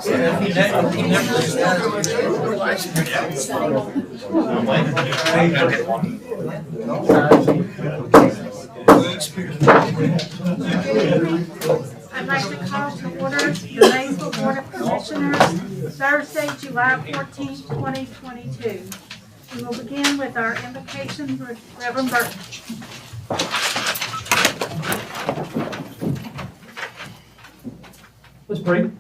I'd like to call to order the Maysville Board of Commissioners, Thursday, July 14th, 2022. We will begin with our invocation with Reverend Burton. Let's pray.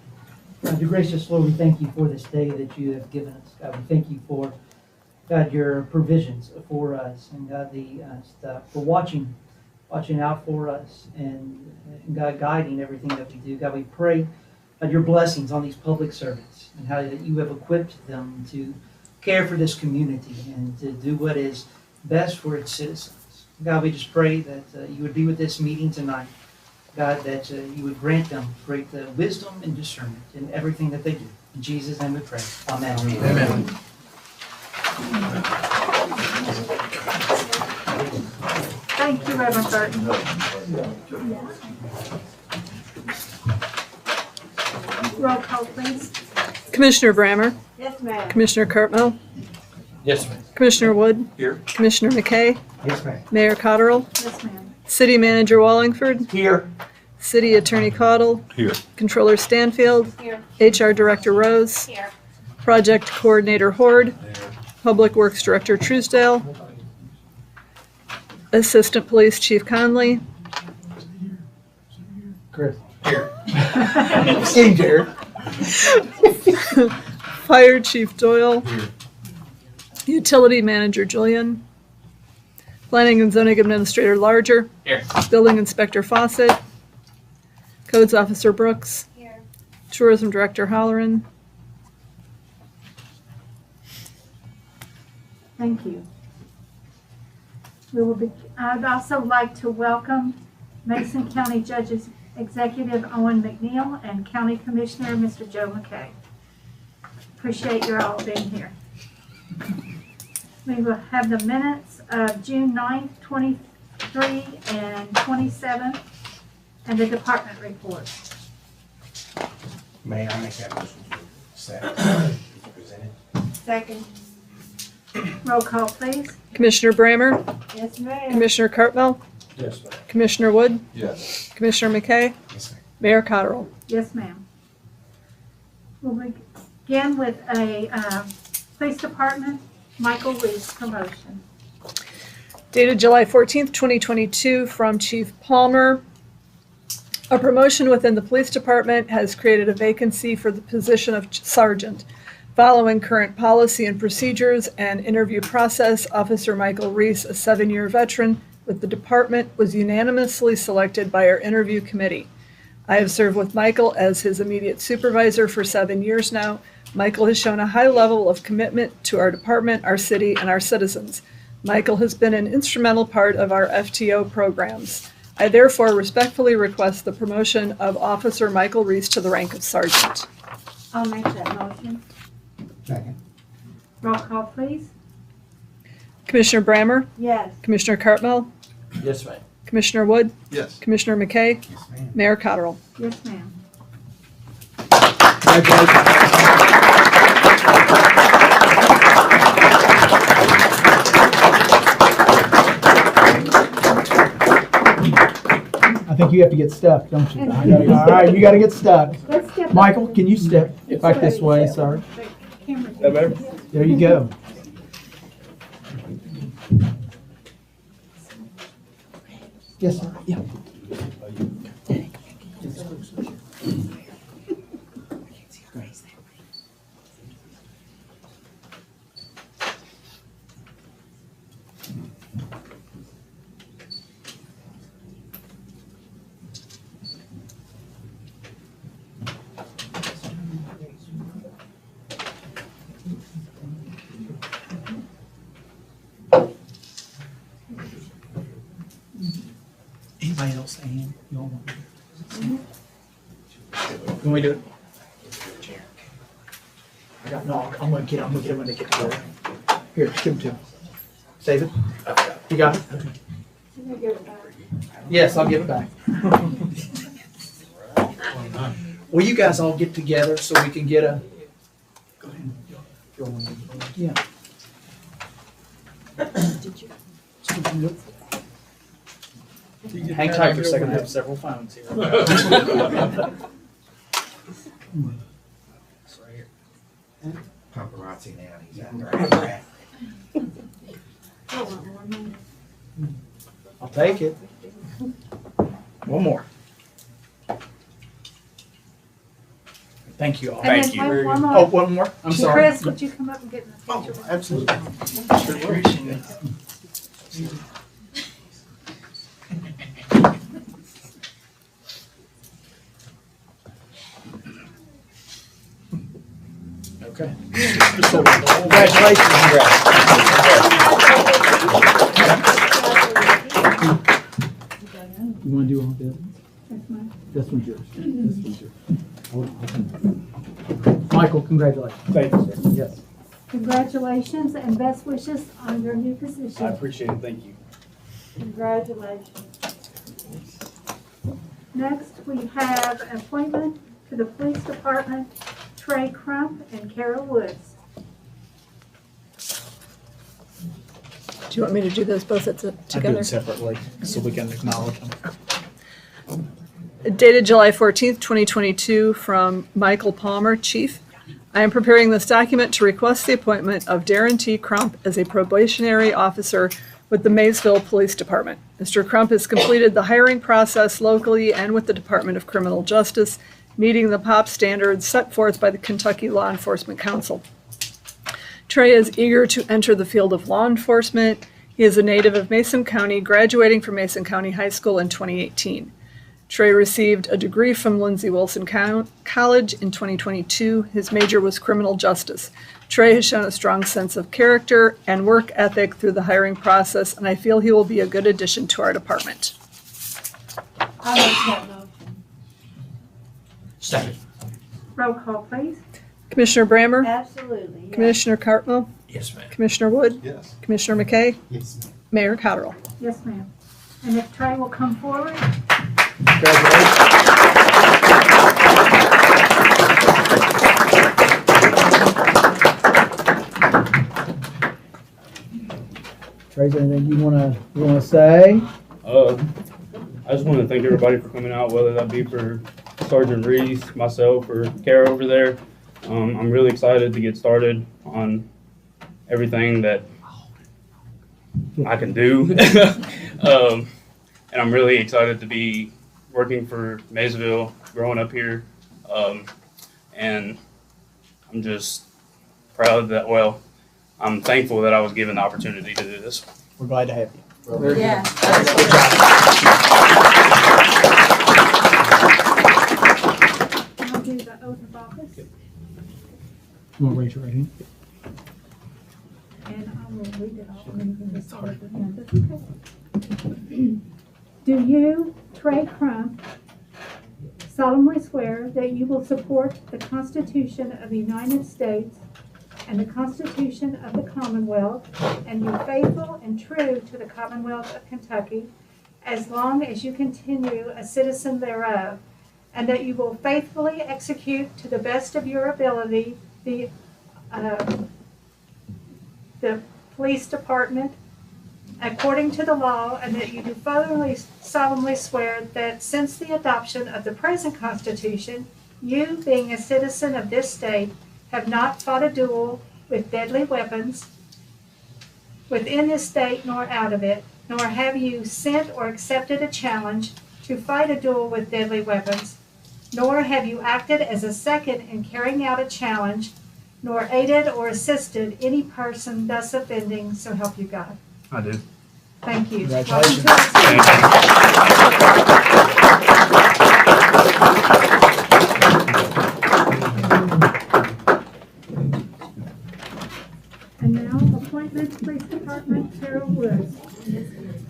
Dear gracious Lord, we thank you for this day that you have given us. God, we thank you for, God, your provisions for us, and God, for watching out for us, and God, guiding everything that we do. God, we pray your blessings on these public servants, and how that you have equipped them to care for this community and to do what is best for its citizens. God, we just pray that you would be with this meeting tonight. God, that you would grant them great wisdom and discernment in everything that they do. In Jesus' name we pray. Amen. Amen. Thank you, Reverend Burton. Roll call, please. Commissioner Brammer. Yes, ma'am. Commissioner Cartmel. Yes, ma'am. Commissioner Wood. Here. Commissioner McKay. Yes, ma'am. Mayor Cotterill. Yes, ma'am. City Manager Wallingford. Here. City Attorney Caudle. Here. Controller Stanfield. Here. HR Director Rose. Here. Project Coordinator Horde. Public Works Director Truesdale. Assistant Police Chief Conley. Chris. Here. Same Jared. Fire Chief Doyle. Here. Utility Manager Julian. Planning and Zoning Administrator Larger. Here. Building Inspector Fawcett. Codes Officer Brooks. Here. Tourism Director Halloran. Thank you. I'd also like to welcome Mason County Judge's Executive Owen McNeil and County Commissioner Mr. Joe McKay. Appreciate you all being here. We will have the minutes of June 9th, 23 and 27, and the department reports. May I make that motion to accept presented? Second. Roll call, please. Commissioner Brammer. Yes, ma'am. Commissioner Cartmel. Yes, ma'am. Commissioner Wood. Yes. Commissioner McKay. Yes, ma'am. Mayor Cotterill. Yes, ma'am. We'll begin with a police department, Michael Reese promotion. Dated July 14th, 2022, from Chief Palmer. A promotion within the police department has created a vacancy for the position of sergeant. Following current policy and procedures and interview process, Officer Michael Reese, a 7-year veteran with the department, was unanimously selected by our interview committee. I have served with Michael as his immediate supervisor for 7 years now. Michael has shown a high level of commitment to our department, our city, and our citizens. Michael has been an instrumental part of our FTO programs. I therefore respectfully request the promotion of Officer Michael Reese to the rank of sergeant. I'll make that motion. Second. Roll call, please. Commissioner Brammer. Yes. Commissioner Cartmel. Yes, ma'am. Commissioner Wood. Yes. Commissioner McKay. Yes, ma'am. Mayor Cotterill. Yes, ma'am. I think you have to get stuck, don't you? All right, you got to get stuck. Let's get Michael, can you step back this way, sir? There you go. Yes, sir. Yeah. Anybody else saying you all want to do it? Can we do it? No, I'm gonna get them when they get together. Here, give them to him. Save it. You got it? Yes, I'll give it back. Will you guys all get together so we can get a? Go ahead. Yeah. Hang tight for a second. I have several phones here. Paparazzi now, he's out there. I'll take it. One more. Thank you all. And Thank then you. one more. Oh, one more? I'm sorry. Chris, would you come up and get in the Oh, picture? absolutely. Okay. Congratulations. You want to do all that? That's mine. This one's yours. This one's yours. Michael, congratulations. Thank you, sir. Yes. Congratulations and best wishes on your new position. I appreciate it. Thank you. Congratulations. Next, we have an appointment to the police department, Trey Crump and Kara Woods. Do you want me to do those both I do together? it separately so we can acknowledge them. Dated July 14th, 2022, from Michael Palmer, Chief. I am preparing this document to request the appointment of Darren T. Crump as a probationary officer with the Maysville Police Department. Mr. Crump has completed the hiring process locally and with the Department of Criminal Justice, meeting the POP standards set forth by the Kentucky Law Enforcement Council. Trey is eager to enter the field of law enforcement. He is a native of Mason County, graduating from Mason County High School in 2018. Trey received a degree from Lindsey Wilson College in 2022. His major was criminal justice. Trey has shown a strong sense of character and work ethic through the hiring process, and I feel he will be a good addition to our department. I'll make that motion. Second. Roll call, please. Commissioner Brammer? Absolutely, yes. Commissioner Cartwell? Yes, ma'am. Commissioner Wood? Yes. Commissioner McKay? Yes, ma'am. Mayor Cottrell? Yes, ma'am. And if Trey will come forward, Congratulations. Tracy, anything you wanna say? I just want to thank everybody for coming out, whether that be for Sergeant Reese, myself, or Kara over there. I'm really excited to get started on everything that I can do. And I'm really excited to be working for Maysville, growing up here. And I'm just proud that, well, I'm thankful that I was given the opportunity to do this. We're glad to have you. Yeah. I'll do the oath of office, You wanna raise your right hand? and I will read it all. And you can just hold it with me. That's okay. Do you, Trey Crump, solemnly swear that you will support the Constitution of the United States and the Constitution of the Commonwealth, and be faithful and true to the Commonwealth of Kentucky as long as you continue a citizen thereof, and that you will faithfully execute to the best of your ability the police department according to the law, and that you do further solemnly swear that since the adoption of the present Constitution, you, being a citizen of this state, have not fought a duel with deadly weapons within this state nor out of it, nor have you sent or accepted a challenge to fight a duel with deadly weapons, nor have you acted as a second in carrying out a challenge, nor aided or assisted any person thus offending, so help you God. I do. Thank you. Congratulations. And now, appointment, Police Department, Kara Woods.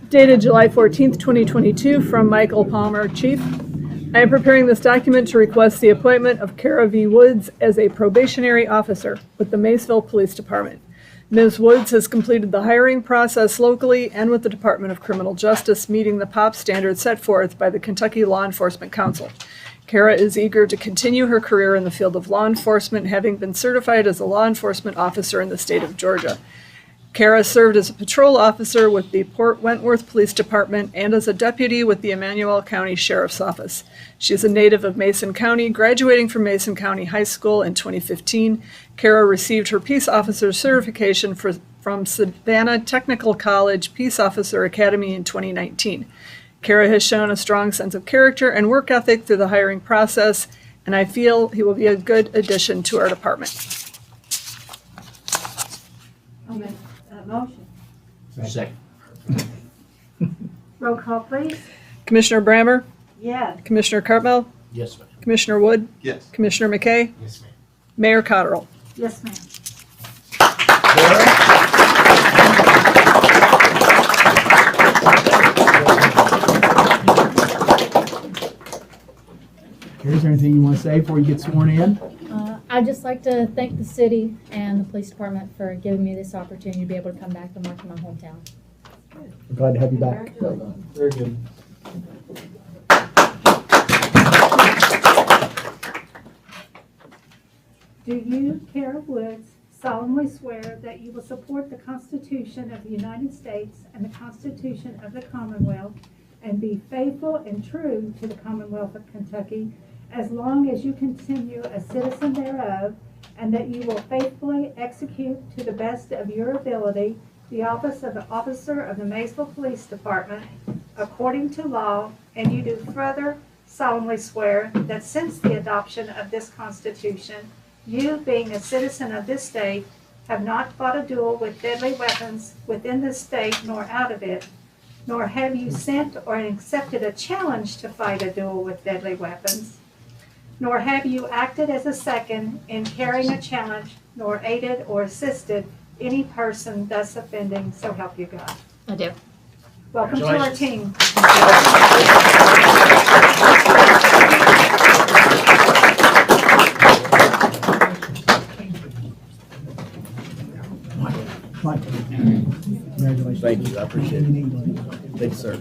Dated July 14th, 2022, from Michael Palmer, Chief. I am preparing this document to request the appointment of Kara V. Woods as a probationary officer with the Maysville Police Department. Ms. Woods has completed the hiring process locally and with the Department of Criminal Justice, meeting the POP standards set forth by the Kentucky Law Enforcement Council. Kara is eager to continue her career in the field of law enforcement, having been certified as a law enforcement officer in the state of Georgia. Kara served as a patrol officer with the Port Wentworth Police Department and as a deputy with the Emmanuel County Sheriff's Office. She is a native of Mason County, graduating from Mason County High School in 2015. Kara received her Peace Officer certification from Savannah Technical College Peace Officer Academy in 2019. Kara has shown a strong sense of character and work ethic through the hiring process, and I feel he will be a good addition to our department. I'll make that motion. Second. Roll call, please. Commissioner Brammer, Yes. Commissioner Cartmell, Yes, ma'am. Commissioner Wood, Yes. Commissioner McKay, Yes, ma'am. Mayor Cotterill. Yes, ma'am. Carrie, is there anything you want to say before you get sworn in? I'd just like to thank the city and the police department for giving me this opportunity to be able to come back and work in my hometown. We're glad to have you back. Very good. Do you, Kara Woods, solemnly swear that you will support the Constitution of the United States and the Constitution of the Commonwealth and be faithful and true to the Commonwealth of Kentucky as long as you continue a citizen thereof, and that you will faithfully execute to the best of your ability the office of the Officer of the Maysville Police Department according to law, and you do further solemnly swear that since the adoption of this Constitution, you, being a citizen of this state, have not fought a duel with deadly weapons within this state nor out of it, nor have you sent or accepted a challenge to fight a duel with deadly weapons, nor have you acted as a second in carrying a challenge, nor aided or assisted any person thus offending, so help you God. I do. Welcome to our team. Mike. Congratulations. Thank you, I appreciate it. Thanks, sir.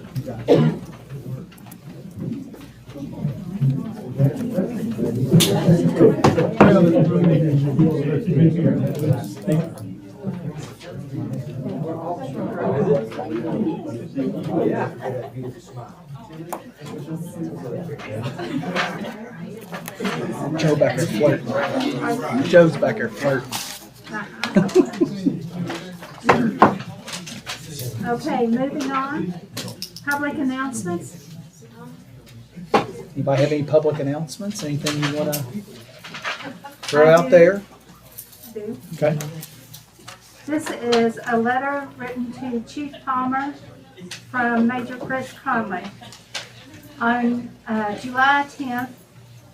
Joe back there flirting. Joe's back there flirting. Okay, moving on. Public announcements. Anybody have any public announcements? Anything you want to throw out there? Do. Okay. This is a letter written to Chief Palmer from Major Chris Conley. On July 10th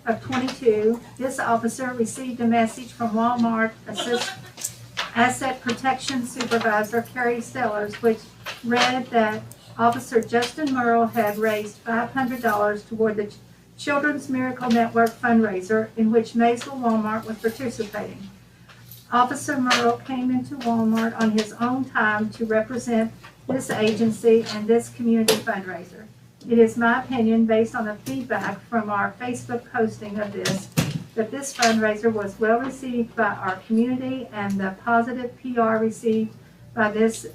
of 22, this officer received a message from Walmart Asset Protection Supervisor Carrie Sellers, which read that Officer Justin Merle had raised $500 toward the Children's Miracle Network fundraiser in which Maysville Walmart was participating. Officer Merle came into Walmart on his own time to represent this agency and this community fundraiser. It is my opinion, based on the feedback from our Facebook posting of this, that this fundraiser was well received by our community, and the positive PR received by this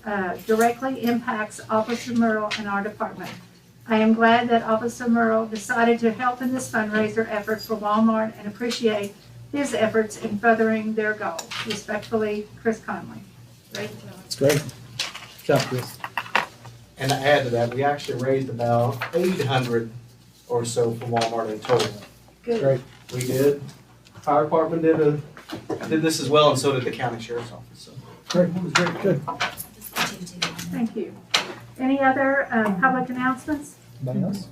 directly impacts Officer Merle and our department. I am glad that Officer Merle decided to help in this fundraiser effort for Walmart and appreciate his efforts in furthering their goal. Respectfully, Chris Conley. Great job. That's great. Good job, Chris. And to add to that, we actually raised about 800 or so for Walmart in total. Good. Great. We did. Fire department did this as well, and so did the county sheriff's office. So. Great. Good. Thank you. Any other public announcements? Anybody else?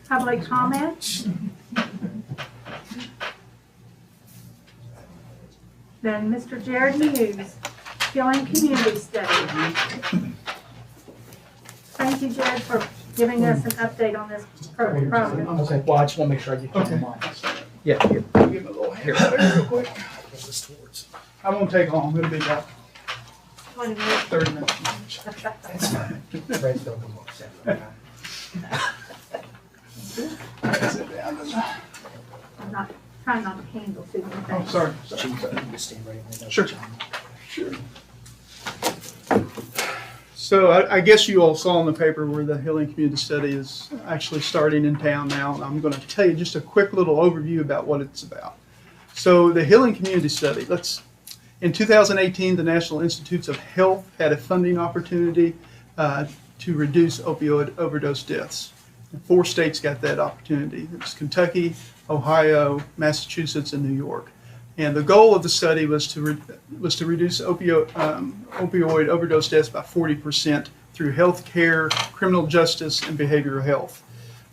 Public comment? Then Mr. Jared Hughes, Skilling Community Study. Thank you, Jared, for giving us an update on this program. Okay. Well, I just want to make sure I get you on the mic. Yeah. Here. Give me a little hair real quick. I won't take long. It'll be about 20 minutes. 30 minutes. That's fine. I'm not, trying not to handle too many Oh, things. sorry. Chief, you stand right there. Sure. So I guess you all saw in the paper where the Healing Community Study is actually starting in town now, and I'm going to tell you just a quick little overview about what it's about. So the Healing Community Study, in 2018, the National Institutes of Health had a funding opportunity to reduce opioid overdose deaths. 4 states got that opportunity. It was Kentucky, Ohio, Massachusetts, and New York. And the goal of the study was to reduce opioid overdose deaths by 40% through health care, criminal justice, and behavioral health.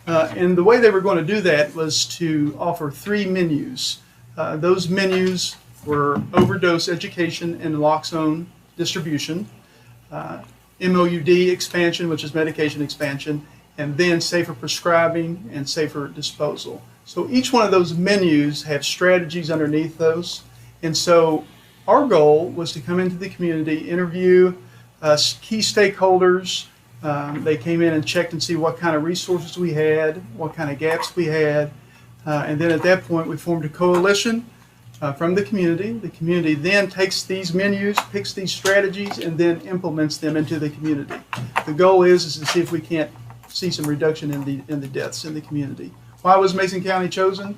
And the way they were going to do that was to offer 3 menus. Those menus were overdose education and naloxone distribution, MOUD expansion, which is medication expansion, and then safer prescribing and safer disposal. So each one of those menus have strategies underneath those. And so our goal was to come into the community, interview key stakeholders. They came in and checked and see what kind of resources we had, what kind of gaps we had. And then at that point, we formed a coalition from the community. The community then takes these menus, picks these strategies, and then implements them into the community. The goal is to see if we can't see some reduction in the deaths in the community. Why was Mason County chosen?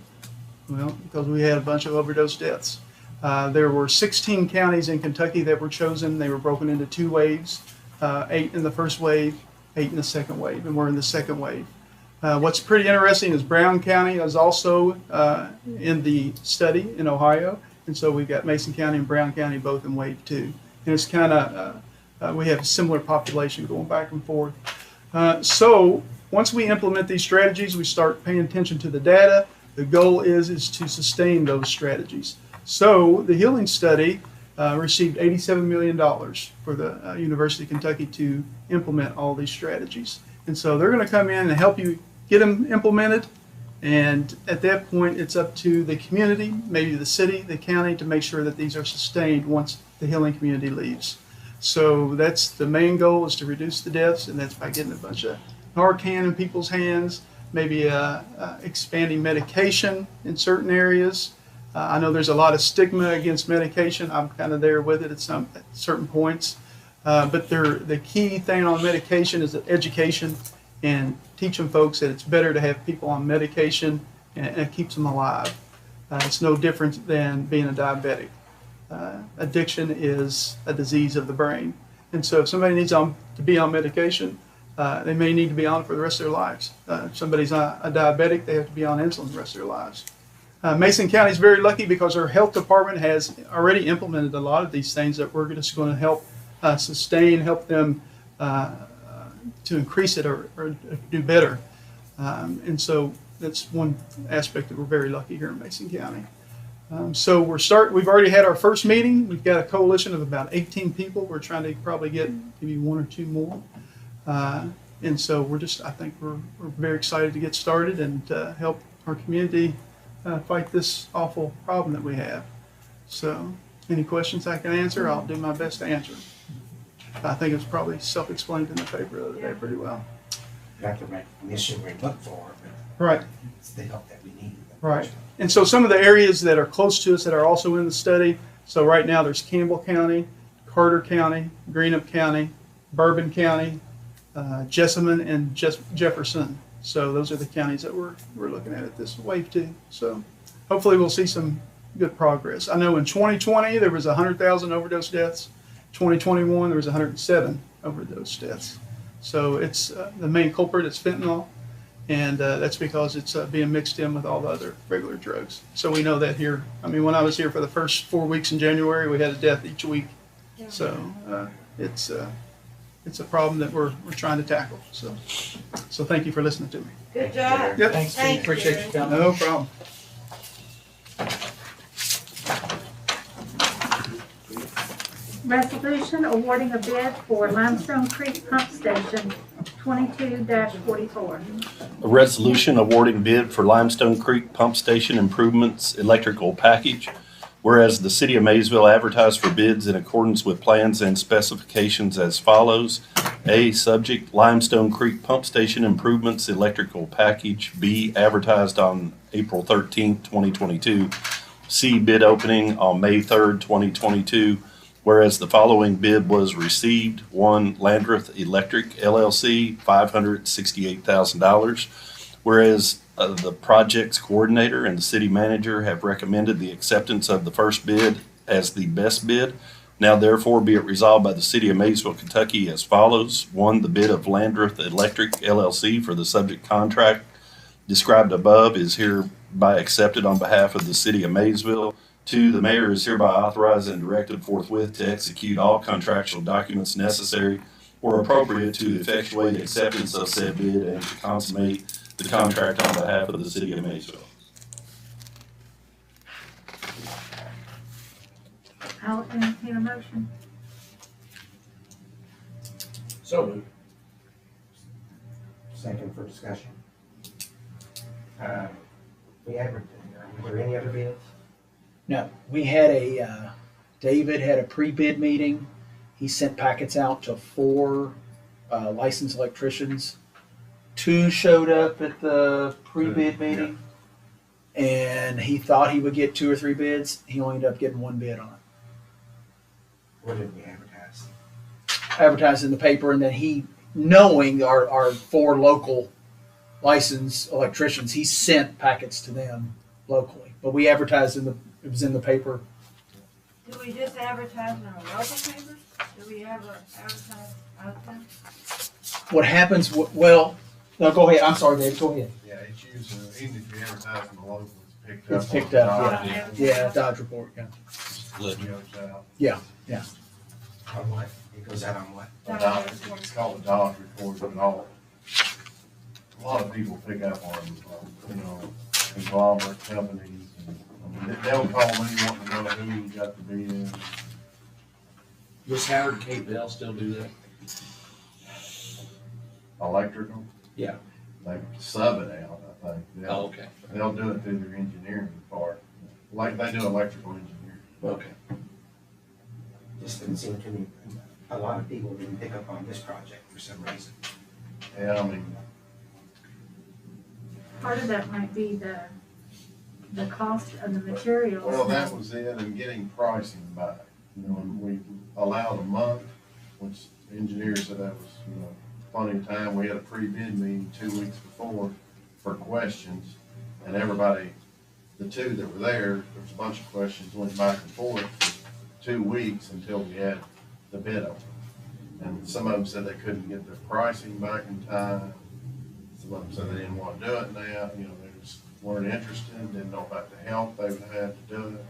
Well, because we had a bunch of overdose deaths. There were 16 counties in Kentucky that were chosen. They were broken into 2 waves, 8 in the first wave, 8 in the second wave, and we're in the second wave. What's pretty interesting is Brown County is also in the study in Ohio, and so we've got Mason County and Brown County both in wave 2. And it's kind of, we have a similar population going back and forth. So once we implement these strategies, we start paying attention to the data. The goal is to sustain those strategies. So the Healing Study received $87 million for the University of Kentucky to implement all these strategies. And so they're going to come in and help you get them implemented. And at that point, it's up to the community, maybe the city, the county, to make sure that these are sustained once the healing community leaves. So that's the main goal, is to reduce the deaths, and that's by getting a bunch of Narcan in people's hands, maybe expanding medication in certain areas. I know there's a lot of stigma against medication. I'm kind of there with it at certain points. But the key thing on medication is education, and teaching folks that it's better to have people on medication, and it keeps them alive. It's no different than being a diabetic. Addiction is a disease of the brain. And so if somebody needs to be on medication, they may need to be on it for the rest of their lives. If somebody's a diabetic, they have to be on insulin the rest of their lives. Mason County is very lucky because our health department has already implemented a lot of these things that we're just going to help sustain, help them to increase it or do better. And so that's one aspect that we're very lucky here in Mason County. So we've already had our first meeting. We've got a coalition of about 18 people. We're trying to probably get maybe 1 or 2 more. And so I think we're very excited to get started and help our community fight this awful problem that we have. So any questions I can answer, I'll do my best to answer. I think it's probably self-explained in the paper the other day pretty well. Got the recognition we look for, but Right. it's the help that we need. Right. And so some of the areas that are close to us that are also in the study, so right now there's Campbell County, Carter County, Greenup County, Bourbon County, Jessamine, and Jefferson. So those are the counties that we're looking at this wave 2. So hopefully we'll see some good progress. I know in 2020 there was 100,000 overdose deaths. 2021 there was 107 overdose deaths. So it's the main culprit is fentanyl, and that's because it's being mixed in with all the other regular drugs. So we know that here. I mean, when I was here for the first 4 weeks in January, we had a death each week. So it's a problem that we're trying to tackle. So thank you for listening to me. Good job. Yep. Thanks, Thank Steve. Appreciate you coming. No problem. Resolution awarding a bid for Limestone Creek Pump Station 22-44. A resolution awarding bid for Limestone Creek Pump Station Improvements Electrical Package Whereas the city of Maysville advertised for bids in accordance with plans and specifications as follows. A, subject Limestone Creek Pump Station Improvements Electrical Package. B, advertised on April 13th, 2022. C, bid opening on May 3rd, 2022. Whereas the following bid was received. 1, Landreth Electric LLC, $568,000. Whereas the project's coordinator and the city manager have recommended the acceptance of the first bid as the best bid. Now therefore be it resolved by the city of Maysville, Kentucky as follows. 1, the bid of Landreth Electric LLC for the subject contract described above is hereby accepted on behalf of the city of Maysville. 2, the mayor is hereby authorized and directed forthwith to execute all contractual documents necessary or appropriate to effectuate acceptance of said bid and to consummate the contract on behalf of the city of Maysville. I'll entertain a motion. So moved. Second for discussion. We advertised, were there any other bids? No, we had David had a pre-bid meeting. He sent packets out to 4 licensed electricians. 2 showed up at the pre-bid meeting, and he thought he would get 2 or 3 bids. He only ended up getting 1 bid on it. What did we advertise? Advertised in the paper, and then he, knowing our 4 local licensed electricians, he sent packets to them locally. But we advertised it was in the paper. Do we just advertise in our local papers? Do we ever advertise out there? What happens? Well, no, go ahead. I'm sorry, Dave. Go ahead. Yeah, it's usually, even if you advertise in the local, it's picked up. It's picked up. on Yeah, Dodge. yeah. Dodge report. Yeah. It goes out. Yeah. On what? It goes out on what? A Dodge, it's called a Dodge report, but a lot of people pick up on, conglomerate companies. And, they'll call me wanting to know who got the bid. Does Howard and Kate Bell still do that? Electrical. Yeah. They sub it out, I think. Okay. They'll do it through their engineering part, like they do electrical engineering. Okay. Just didn't seem to me, a lot of people didn't pick up on this project for some reason. Yeah, I mean, Part of that might be the cost of the materials. well, that was it, and getting pricing back. And we allowed a month, which the engineer said that was, plenty of time. We had a pre-bid meeting 2 weeks before for questions, and everybody, the 2 that were there was a bunch of questions, went back and forth for 2 weeks until we had the bid open. And some of them said they couldn't get their pricing back in time. Some of them said they didn't want to do it now, they just weren't interested, didn't know about the help they would have to do it.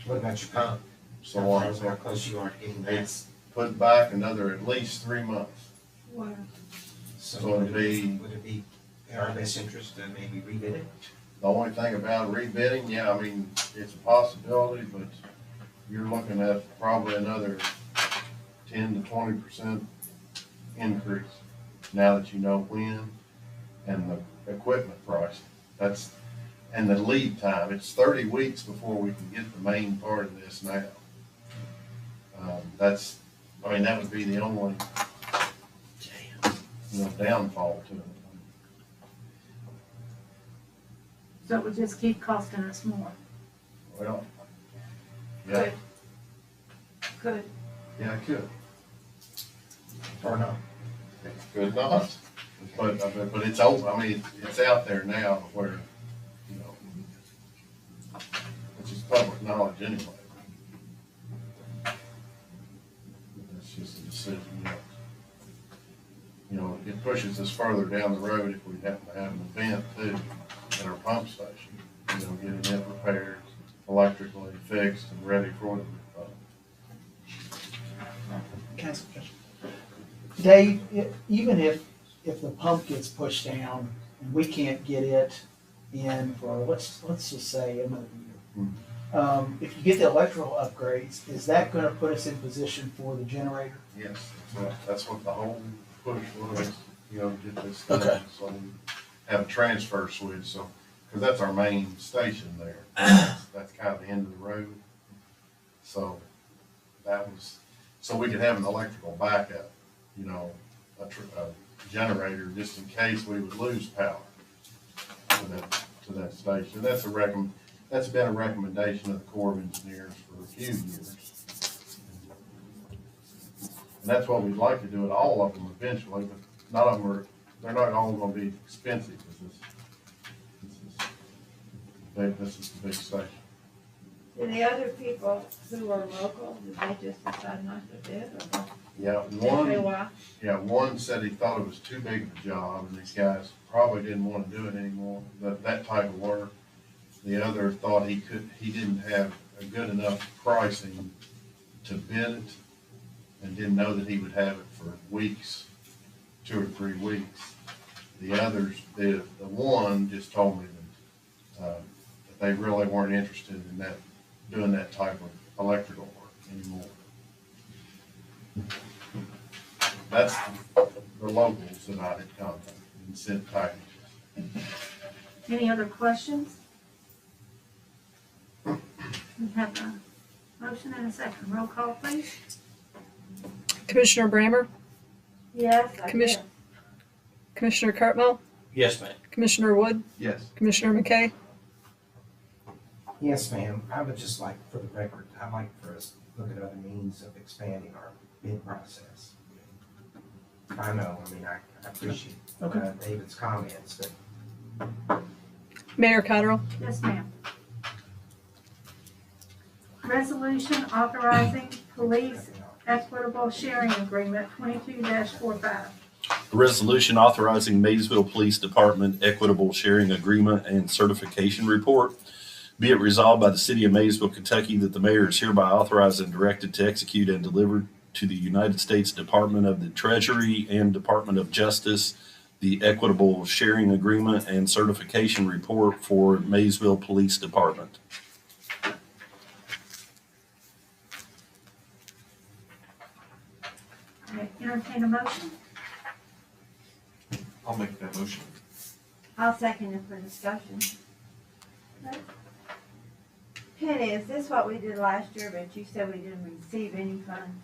What about your pump? So on and How so close you are to getting that? It's put back another at least 3 months. Wow. So would it'd be, would it be in our best interest to maybe rebid it? the only thing about rebidding, it's a possibility, but you're looking at probably another 10 to 20% increase now that you know when, and the equipment price. And the lead time, it's 30 weeks before we can get the main part of this now. That would be the only, downfall to it. So it would just keep costing us more. Well, yeah, Could. yeah, it could. Or not? It could not, but it's open, it's out there now where, which is public knowledge anyway. That's just a decision, it pushes us further down the road if we happen to have an event too at our pump station, getting it repaired, electrically fixed and ready for the Can I ask a question? Dave, even if the pump gets pushed down and we can't get it in for, let's just say another year. If you get the electrical upgrades, is that gonna put us in position for the generator? Yes, that's what the whole push was, get this done. Okay. So we have a transfer switch, because that's our main station there. That's kind of the end of the road. So so we could have an electrical backup, a generator just in case we would lose power to that station. That's been a recommendation of the Corps of Engineers for a few years. And that's what we'd like to do at all of them eventually, but none of them they're not all gonna be expensive. This is the big station. Do the other people who are local, did they just decide not to bid or what? Yeah, Did they say why? one said he thought it was too big of a job, and these guys probably didn't want to do it anymore, that type of work. The other thought he didn't have a good enough pricing to bid it, and didn't know that he would have it for weeks, 2 or 3 weeks. The others, the one just told me that they really weren't interested in doing that type of electrical work anymore. That's the locals that I had contacted and sent packages. Any other questions? We have a motion and a second. Roll call, please. Commissioner Brammer? Yes, I Commission- did. Commissioner Cartmel? Yes, ma'am. Commissioner Wood? Yes. Commissioner McKay? Yes, ma'am. I would just like, for the record, I'd like for us to look at other means of expanding our bid process. I know, I appreciate David's comments, but Mayor Cottrell? Yes, ma'am. Resolution authorizing police equitable sharing agreement 22-45. A resolution authorizing Maysville Police Department Equitable Sharing Agreement and Certification Report. Be it resolved by the City of Maysville, Kentucky, that the mayor is hereby authorized and directed to execute and deliver to the United States Department of the Treasury and Department of Justice the Equitable Sharing Agreement and Certification Report for Maysville Police Department. Entertain a motion. I'll make that motion. I'll second it for discussion. Penny, is this what we did last year, but you said we didn't receive any funds?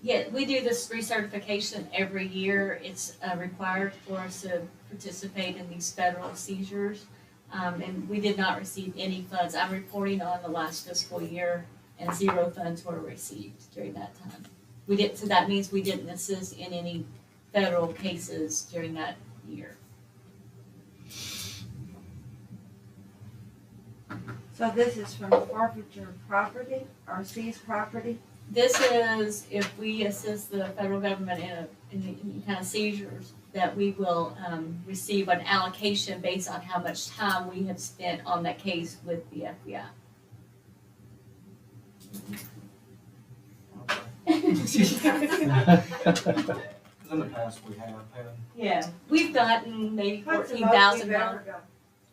Yeah, we do this recertification every year. It's required for us to participate in these federal seizures. And we did not receive any funds. I'm reporting on the last fiscal year, and 0 funds were received during that time. So that means we didn't assist in any federal cases during that year. So this is from forfeiture property or seized property? This is if we assist the federal government in any kind of seizures, that we will receive an allocation based on how much time we have spent on that case with the FBI. In the past, we have had. Yeah, we've gotten maybe What's the 14,000. most you've ever got?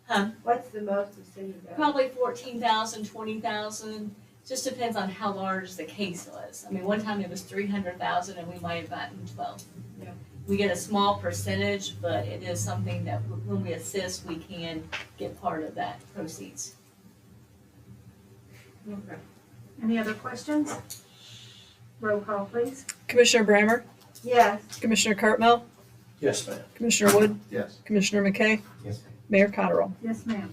Huh? What's the most the city got? Probably 14,000, 20,000. Just depends on how large the case was. I mean, one time it was 300,000 and we might have gotten 12. Yeah. We get a small percentage, but it is something that when we assist, we can get part of that proceeds. Okay. Any other questions? Roll call, please. Commissioner Brammer? Yes. Commissioner Cartmel? Yes, ma'am. Commissioner Wood? Yes. Commissioner McKay? yes, ma'am. Mayor Cottrell? Yes, ma'am.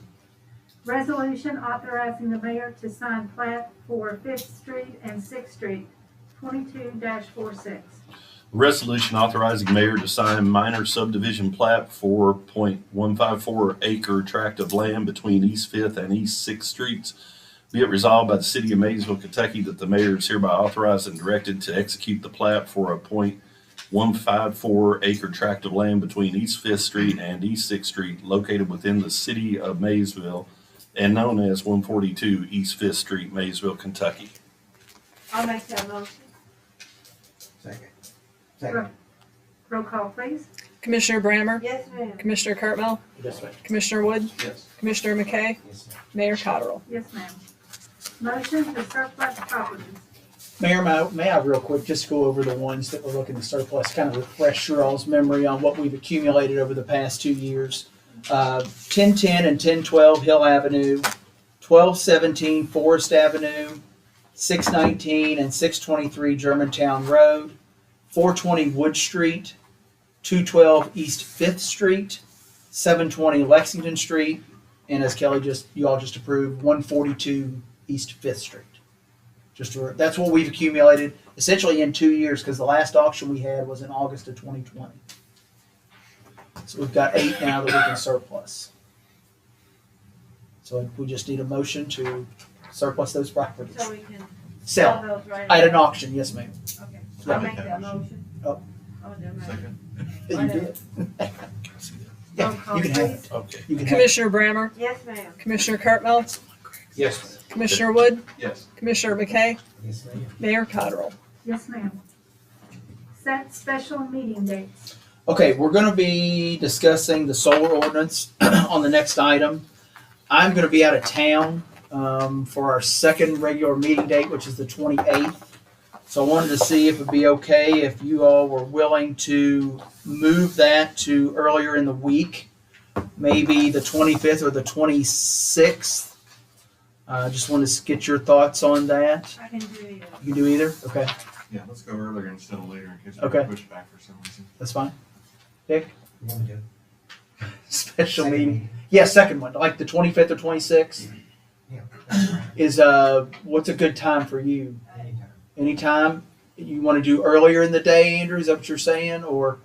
Resolution authorizing the mayor to sign plat for 5th Street and 6th Street, 22-46. Resolution authorizing mayor to sign minor subdivision plat for .154 acre tract of land between East 5th and East 6th Streets. Be it resolved by the City of Maysville, Kentucky, that the mayor is hereby authorized and directed to execute the plat for a .154 acre tract of land between East 5th Street and East 6th Street, located within the City of Maysville and known as 142 East 5th Street, Maysville, Kentucky. I'll make that motion. Second. Roll call, please. Commissioner Brammer? Yes, ma'am. Commissioner Cartmel? Yes, ma'am. Commissioner Wood? Yes. Commissioner McKay? Yes, ma'am. Mayor Cottrell? Yes, ma'am. Motion to surplus properties. Mayor, may I real quick just go over the ones that we're looking to surplus, kind of refresh your all's memory on what we've accumulated over the past 2 years. 1010 and 1012 Hill Avenue, 1217 Forest Avenue, 619 and 623 Germantown Road, 420 Wood Street, 212 East 5th Street, 720 Lexington Street, and as Kelly you all just approved, 142 East 5th Street. That's what we've accumulated essentially in 2 years, because the last auction we had was in August of 2020. So we've got 8 now that we can surplus. So we just need a motion to surplus those properties. So we can Sell those right at an now. auction, yes ma'am. Okay, Yeah. I'll make that motion. Oh. Oh, never mind. Second. You did. Roll Yeah, call, you can have please. it. Okay. You can have it. Commissioner Brammer, Yes, ma'am. Commissioner Cartmel, Yes. Commissioner Wood, Yes. Commissioner McKay, Yes, ma'am. Mayor Cottrell. Yes, ma'am. Set special meeting dates. Okay, we're gonna be discussing the solar ordinance on the next item. I'm gonna be out of town, for our second regular meeting date, which is the 28th. So I wanted to see if it'd be okay if you all were willing to move that to earlier in the week, maybe the 25th or the 26th. Just wanted to get your thoughts on that. I can do either. You can do either? Okay, Yeah, let's go earlier instead of later in case Okay. we push back for some reason. that's fine. You want to do Special second meeting. Yeah, second one, like the 25th or 26th. Yeah, that's right. Is what's a good time for you? Anytime. Anytime? You want to do earlier in the day, Andrew? Is that what you're saying, or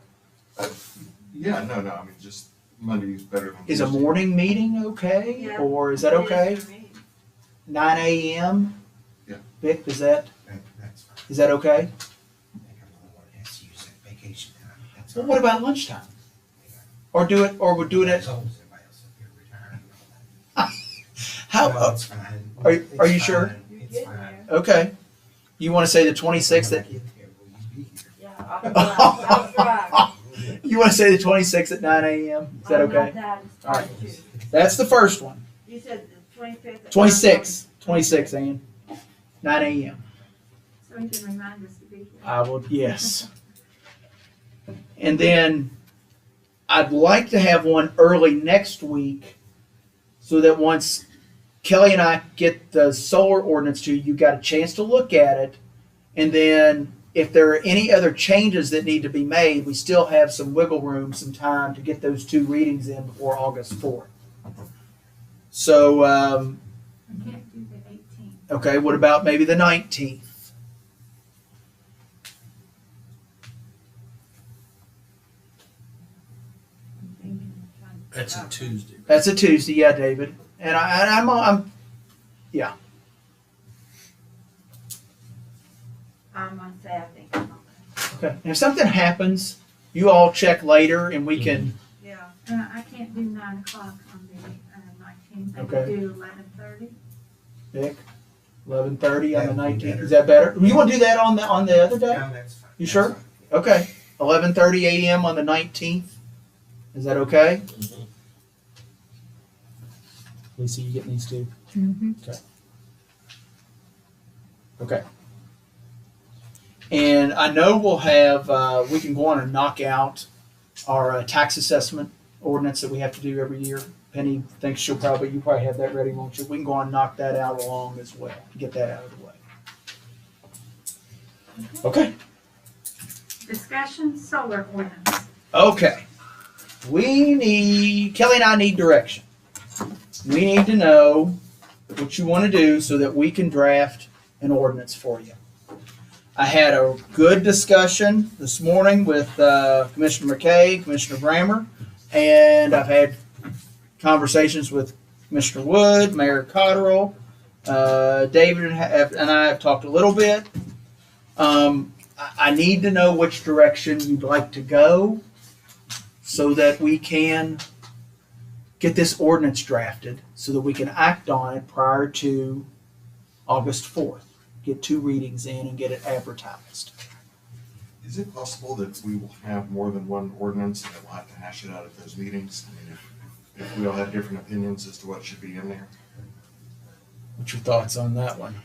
Yeah, no, I mean, just Monday is better than is a Tuesday. morning meeting okay, Yeah. or is that It is okay? for me. 9 a.m. Yeah. Vic, is that That's fine. is that okay? I think I'm the only one that has to use that vacation time. That's Well, all what right. about lunchtime? Or do it, or we'll do it at As long as everybody else up here retired and all that. how? No, it's fine. Are It's you sure? fine. You It's get fine. there. Okay. You want to say the 26th? When I get there, will you be here? Yeah, I'll drive. You want to say the 26th at 9 a.m.? Is that I'm not okay? that All right. started too. That's the first one. You said the 25th. 26. 26, Ann. 9 a.m. So you can remind us to be here. I will, yes. And then I'd like to have one early next week so that once Kelly and I get the solar ordinance to you, you got a chance to look at it. And then if there are any other changes that need to be made, we still have some wiggle room, some time to get those 2 readings in before August 4th. So, I can't do the 18th. okay, what about maybe the 19th? That's a Tuesday. That's a Tuesday, yeah, David. And I'm I'm gonna say I think I'm on okay. And if something happens, you all check later, and we can. that. Yeah. I can't do 9 o'clock on the 19th. I Okay. could do 11:30. Vic, 11:30 on the That would be 19th. better. Is that better? You want to do that on the other day? No, that's fine. You That's sure? fine. Okay. 11:30 a.m. on the 19th. Is that okay? Lisa, you getting these two? Okay. And I know we'll have, we can go on and knock out our tax assessment ordinance that we have to do every year. Penny thinks you probably have that ready, won't you? We can go on and knock that out along as well, get that out of the way. Okay. Discussion solar ordinance. Okay. Kelly and I need direction. We need to know what you want to do so that we can draft an ordinance for you. I had a good discussion this morning with Commissioner McKay, Commissioner Brammer, and I've had conversations with Commissioner Wood, Mayor Cottrell, David and I have talked a little bit. I need to know which direction you'd like to go so that we can get this ordinance drafted so that we can act on it prior to August 4th. Get 2 readings in and get it advertised. Is it possible that we will have more than one ordinance and we'll have to hash it out at those meetings? I mean, if we all have different opinions as to what should be in there? What's your thoughts on that one?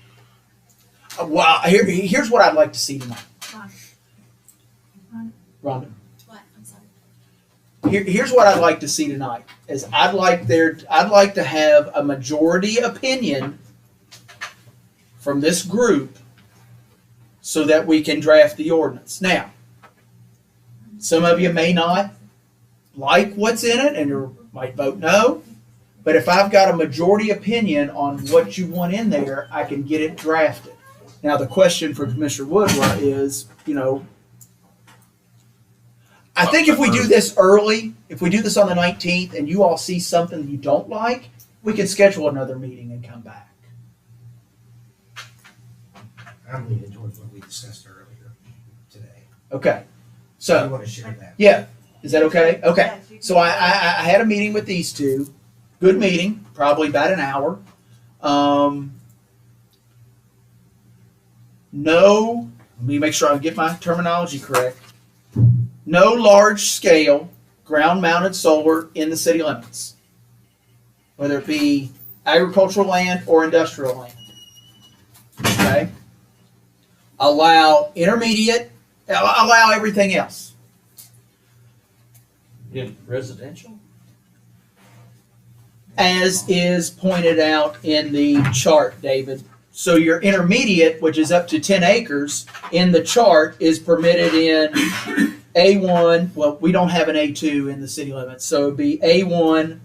Well, here's what I'd like to see tonight. Rhonda. What? I'm sorry. Here's what I'd like to see tonight. Is I'd like to have a majority opinion from this group so that we can draft the ordinance. Now, some of you may not like what's in it and you might vote no, but if I've got a majority opinion on what you want in there, I can get it drafted. Now, the question for Commissioner Woodward is, I think if we do this early, if we do this on the 19th and you all see something you don't like, we can schedule another meeting and come back. I'm leaning towards what we discussed earlier today. Okay. You So, want to share that? yeah, is that okay? Okay. So I had a meeting with these two. Good meeting, probably about an hour. No, let me make sure I get my terminology correct. No large scale ground mounted solar in the city limits, whether it be agricultural land or industrial land. Okay? Allow intermediate, allow everything else. In residential? As is pointed out in the chart, David. So your intermediate, which is up to 10 acres, in the chart is permitted in A1. Well, we don't have an A2 in the city limits. So it'd be A1,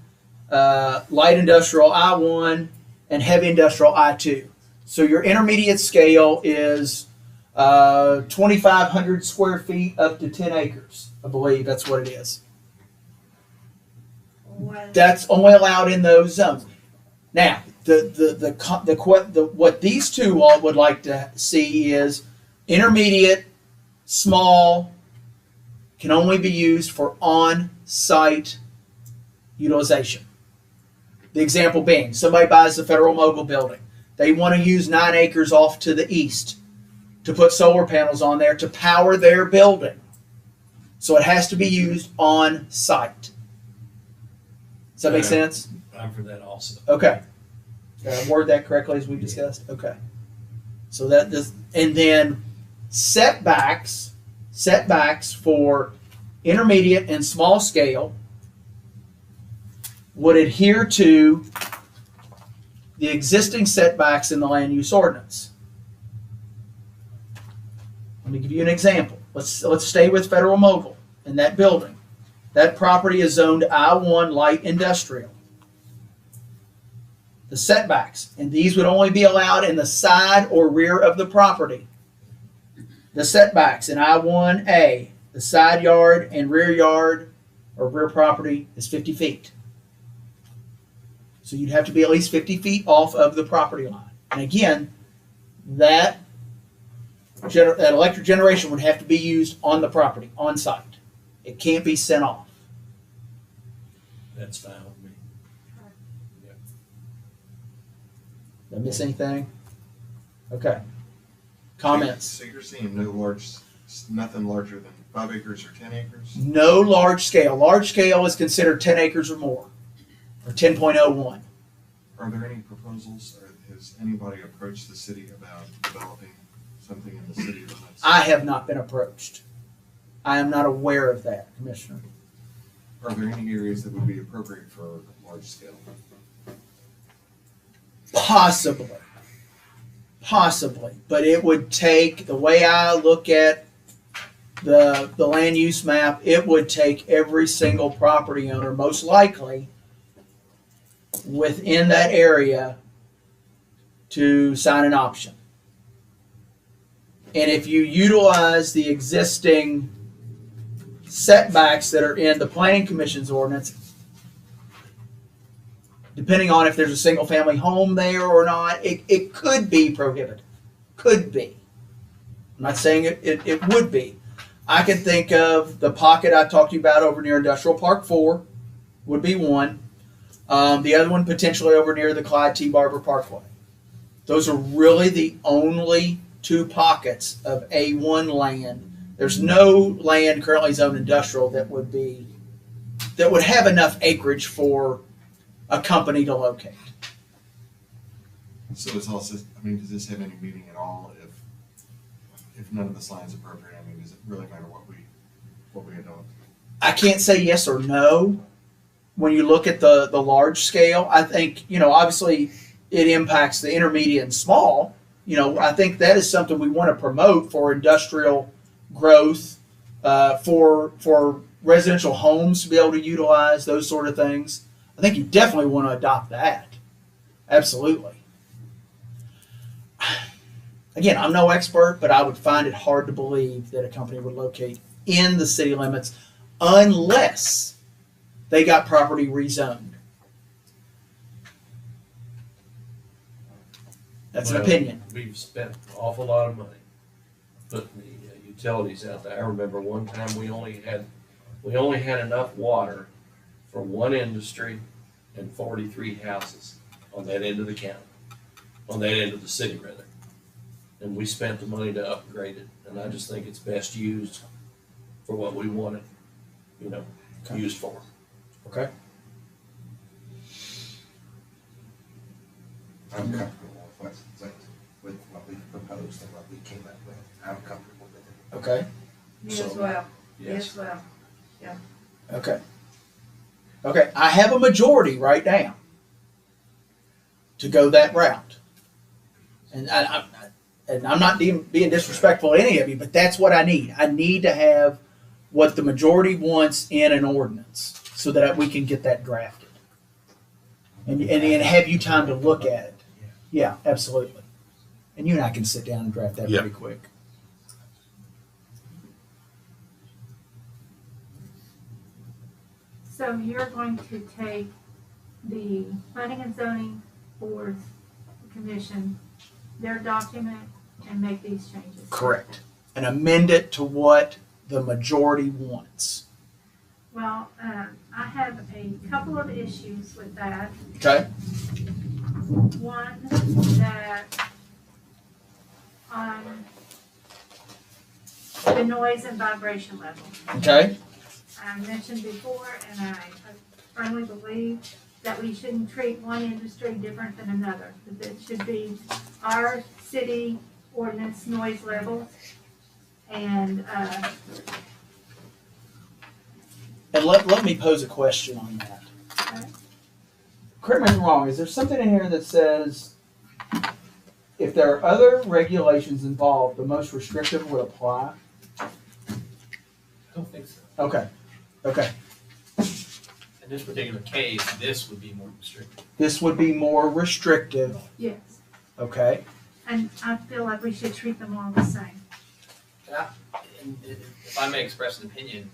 light industrial I1, and heavy industrial I2. So your intermediate scale is 2,500 square feet up to 10 acres. I believe that's what it is. That's only allowed in those zones. Now, what these two all would like to see is intermediate, small, can only be used for on-site utilization. The example being, somebody buys the Federal Mogul building. They want to use 9 acres off to the east to put solar panels on there to power their building. So it has to be used on-site. Does that make sense? I'm for that also. Okay. Did I word that correctly as we discussed? Okay. So that does, and then setbacks for intermediate and small scale would adhere to the existing setbacks in the land use ordinance. Let me give you an example. Let's stay with Federal Mogul in that building. That property is zoned I1 light industrial. The setbacks, and these would only be allowed in the side or rear of the property. The setbacks in I1A, the side yard and rear yard or rear property is 50 feet. So you'd have to be at least 50 feet off of the property line. And again, that electric generation would have to be used on the property, on site. It can't be sent off. That's fine with me. Did I miss anything? Okay. Comments? So you're seeing nothing larger than 5 acres or 10 acres? No large scale. Large scale is considered 10 acres or more, or 10.01. Are there any proposals, or has anybody approached the city about developing something in the city limits? I have not been approached. I am not aware of that, Commissioner. Are there any areas that would be appropriate for large scale? Possibly, but it would take, the way I look at the land use map, it would take every single property owner, most likely, within that area to sign an option. And if you utilize the existing setbacks that are in the Planning Commission's ordinance, depending on if there's a single family home there or not, it could be prohibited. Could be. I'm not saying it would be. I can think of the pocket I talked to you about over near Industrial Park 4 would be one. The other one potentially over near the Clyde T. Barber Parkway. Those are really the only 2 pockets of A1 land. There's no land currently zoned industrial that would have enough acreage for a company to locate. So it's also, does this have any meaning at all if none of this land's appropriate? Does it really matter what we adopt? I can't say yes or no. When you look at the large scale, I think, obviously it impacts the intermediate and small, You know, I think that is something we want to promote for industrial growth, for residential homes to be able to utilize those sort of things. I think you definitely want to adopt that. Absolutely. Again, I'm no expert, but I would find it hard to believe that a company would locate in the city limits unless they got property rezoned. That's an Well, opinion. We've spent an awful lot of money putting the utilities out there. I remember one time we only had enough water for one industry and 43 houses on that end of the county, on that end of the city rather. And we spent the money to upgrade it, and I just think it's best used for what we want it, used for. Okay. I'm comfortable with what we proposed and what we came up with. I'm comfortable with it. Okay. Me So, as well, me yes. as well. Okay. Okay. I have a majority right now to go that route. And I'm not being disrespectful to any of you, but that's what I need. I need to have what the majority wants in an ordinance so that we can get that drafted. And have you time to look at it. Yeah, absolutely. And you and I can sit down and draft that Yeah. pretty quick. So you're going to take the planning and zoning board commission, their document, and make these changes? Correct. And amend it to what the majority wants. Well, I have a couple of issues with that. Okay? One, that on the noise and vibration level. Okay? I mentioned before, and I firmly believe that we shouldn't treat one industry different than another. That it should be our city ordinance noise levels. And, And let me pose a question on that. Okay. Correct me if I'm wrong, is there something in here that says if there are other regulations involved, the most restrictive would apply? I don't think so. Okay, okay. In this particular case, this would be more restrictive. This would be more restrictive, yes, okay? and I feel like we should treat them all the same. And if I may express an opinion,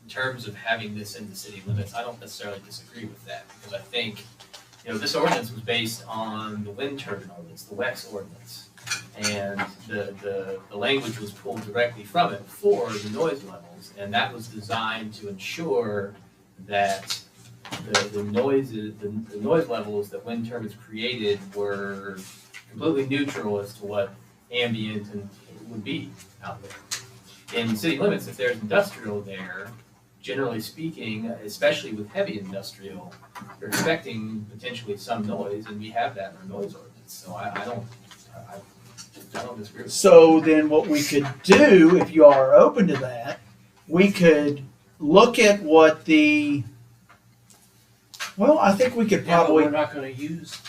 in terms of having this in the city limits, I don't necessarily disagree with that, because I think, this ordinance was based on the wind turbine ordinance, the WEX ordinance. And the language was pulled directly from it for the noise levels, and that was designed to ensure that the noise levels that wind turbines created were completely neutral as to what ambient and would be out there. In city limits, if there's industrial there, generally speaking, especially with heavy industrial, you're expecting potentially some noise, and we have that in our noise ordinance. So I don't disagree with that. So then what we could do, if you are open to that, we could look at what I think we could Yeah, but probably, we're not gonna use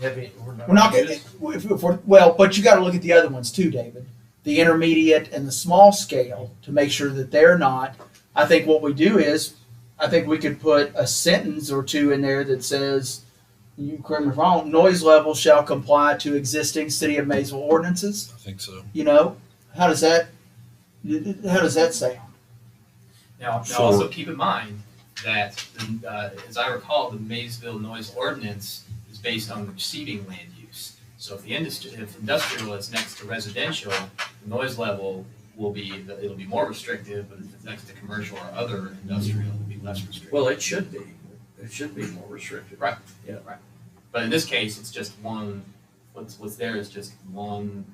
heavy, we're not gonna, but you gotta look at the other ones too, David. The intermediate and the small scale to make sure that they're not. I think what we do is, I think we could put a sentence or two in there that says, you correct me if I'm wrong, noise level shall comply to existing city of Maysville ordinances. I think so. How does that sound? Now also keep in mind that, as I recall, the Maysville noise ordinance is based on receiving land use. So if industrial is next to residential, the noise level it'll be more restrictive, but if it's next to commercial or other industrial, it'll be less restrictive. Well, it should be. It should be more restrictive. Right. Yeah. Right. But in this case, it's just one, what's there is just one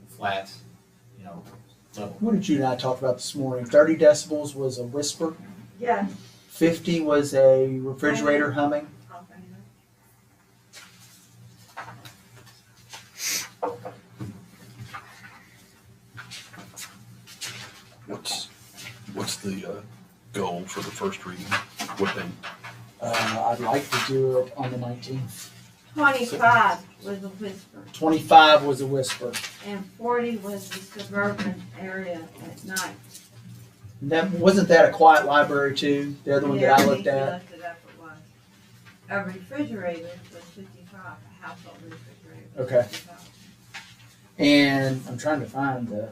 flat, level. What did you and I talk about this morning? 30 decibels was a whisper. Yeah. 50 was a refrigerator humming. What's the goal for the first reading? What they, I'd like to do it on the 19th. 25 was a whisper, 25 was a whisper. and 40 was the suburban area at night. Wasn't that a quiet library too? The other one Yeah, that I think looked you at? looked it up, it was. A refrigerator was 55, a household refrigerator was Okay. 55. And I'm trying to find the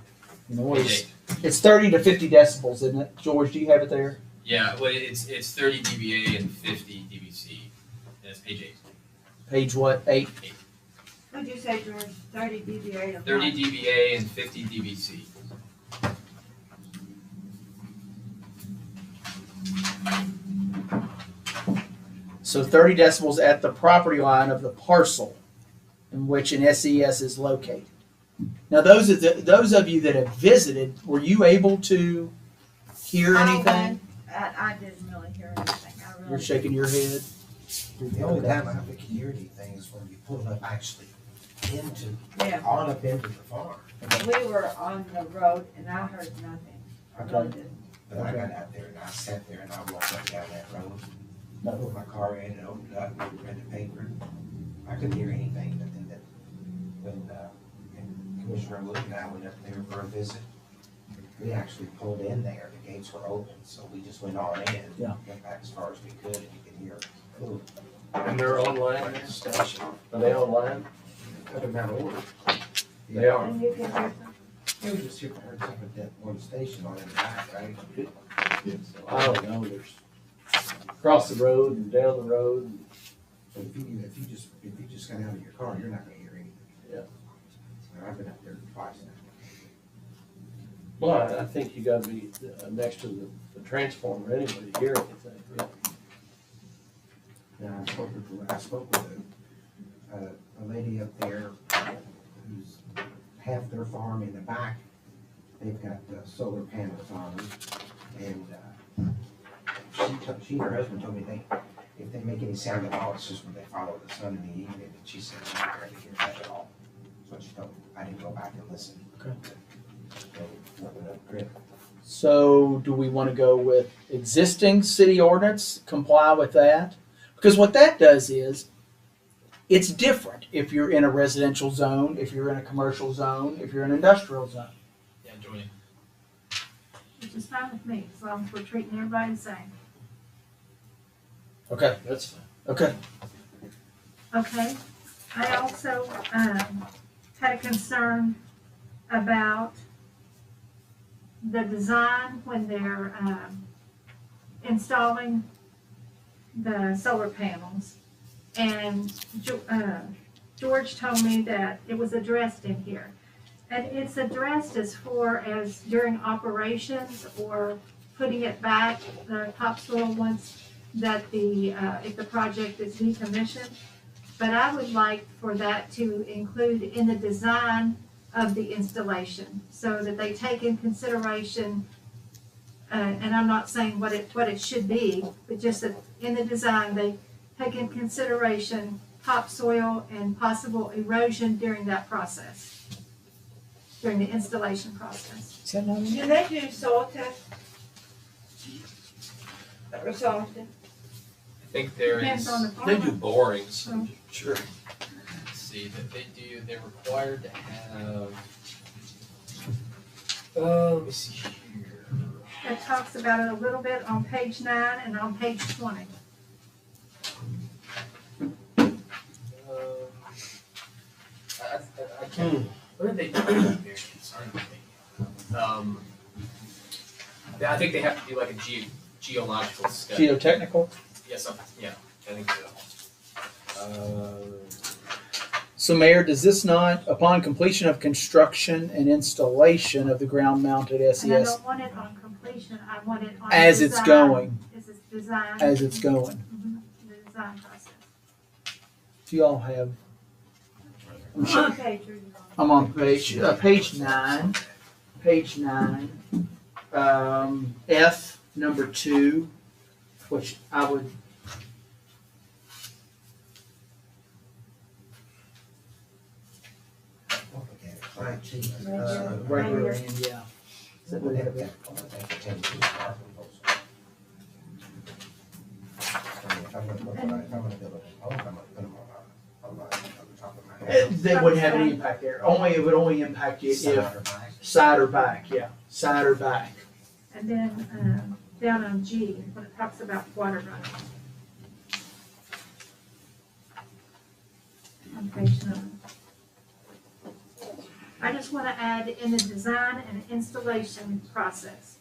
noise. Page It's 30 to 50 decibels, isn't it? George, do you have it there? 8. Yeah, well, it's 30 dBA and 50 dBc. And it's page 8. Page what? 8? What'd you say, George? 30 dBA of 30 what? dBA and 50 dBc. So 30 decibels at the property line of the parcel in which an SES is located. Now, those of you that have visited, were you able to hear anything? I didn't really hear anything. I really. You're shaking your head. The only time I could hear anything is when you pulled up actually into, Yeah, on up into the farm. we were on the road and I heard nothing. I really didn't. But I got out there and I sat there and I walked up down that road. I put my car in and opened it up and read the paper. I couldn't hear anything, but then when Commissioner Wood and I went up there for a visit, we actually pulled in there, the gates were open, so we just went on in. Yeah. Went back as far as we could and you could hear, oh, And they're online, station. are they online? Cut them out of order. They are. And you can hear some. It was just super hard at that one station on the back, right? So I don't know, there's across the road and down the road. But if you just got out of your car, you're not gonna hear anything. Yeah. And I've been up there twice now. Well, I think you gotta be next to the transformer anyway to hear anything. Yeah. And I spoke with a lady up there who's half their farm in the back. They've got solar panels on them. And she and her husband told me if they make any sound at all, it's just when they follow the sun in the evening. And she said she didn't really hear that at all. That's what she told me. I didn't go back and listen. Okay. Nothing up grid. So do we want to go with existing city ordinance, comply with that? Because what that does is, it's different if you're in a residential zone, if you're in a commercial zone, if you're in an industrial zone. Yeah, joining. Which is fine with me, as long as we're treating everybody the same. Okay, That's fine. okay. Okay, I also, had a concern about the design when they're, installing the solar panels. And George told me that it was addressed in here. And it's addressed as far as during operations or putting it back, the topsoil once that if the project is decommissioned. But I would like for that to include in the design of the installation, so that they take in consideration, and I'm not saying what it should be, but just that in the design, they take in consideration topsoil and possible erosion during that process, during the installation process. Is that not in Do they do soil tests? Or something? I think there Depends is, on the They farmer. do borings, Oh. sure. let's see, that they're required to have, let me see here. It talks about it a little bit on page 9 and on page 20. I can't, what did they do there? Sorry. Yeah, I think they have to do like a geological study. geotechnical? Yeah, something, yeah, I think so. So Mayor, does this not, upon completion of construction and installation of the ground-mounted And I SES don't want it on completion, I want it on as it's design. going, As it's designed. as it's going? Mhm, the design process. Do you all have? I'm sure- Okay, Drew. I'm on page 9, F number 2, which I would. Don't look at it. Fine, cheap. Regular and, yeah. Is that what they have? If I'm gonna build a home, I'm gonna put them on They wouldn't have any impact there. It would only impact you Side if or back? side or back, yeah, side or back. And then, down on G, when it talks about water runoff. On page 9. I just want to add in the design and installation process.